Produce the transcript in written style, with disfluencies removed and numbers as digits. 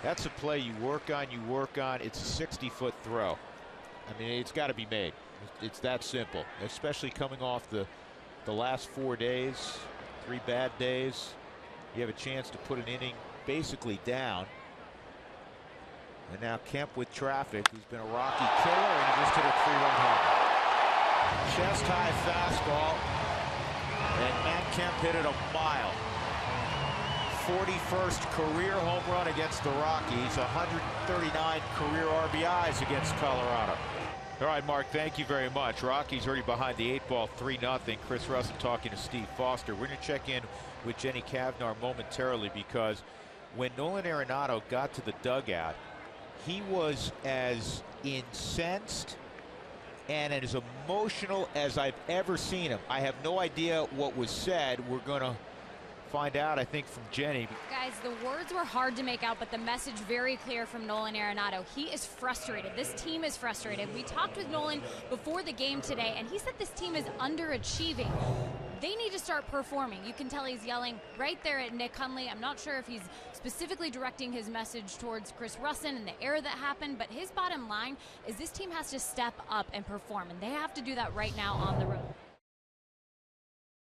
That's a play you work on, It's a 60-foot throw. I mean, it's got to be made. It's that simple, especially coming off the last 4 days, 3 bad days. You have a chance to put an inning basically down. And now Kemp with traffic, who's been a Rocky killer, and he just hit a 3-run home. Chest high fastball, and Matt Kemp hit it a mile. 41st career home run against the Rockies, 139 career RBIs against Colorado. All right, Mark, thank you very much. Rockies already behind the 8 ball, 3-0. Chris Russell talking to Steve Foster. We're going to check in with Jenny Cavnar momentarily, because when Nolan Arenado got to the dugout, he was as incensed and as emotional as I've ever seen him. I have no idea what was said. We're going to find out, I think, from Jenny. Guys, the words were hard to make out, but the message very clear from Nolan Arenado. He is frustrated. This team is frustrated. We talked with Nolan before the game today, and he said this team is underachieving. They need to start performing. You can tell he's yelling right there at Nick Hundley. I'm not sure if he's specifically directing his message towards Chris Russell and the error that happened, but his bottom line is this team has to step up and perform, and they have to do that right now on the road.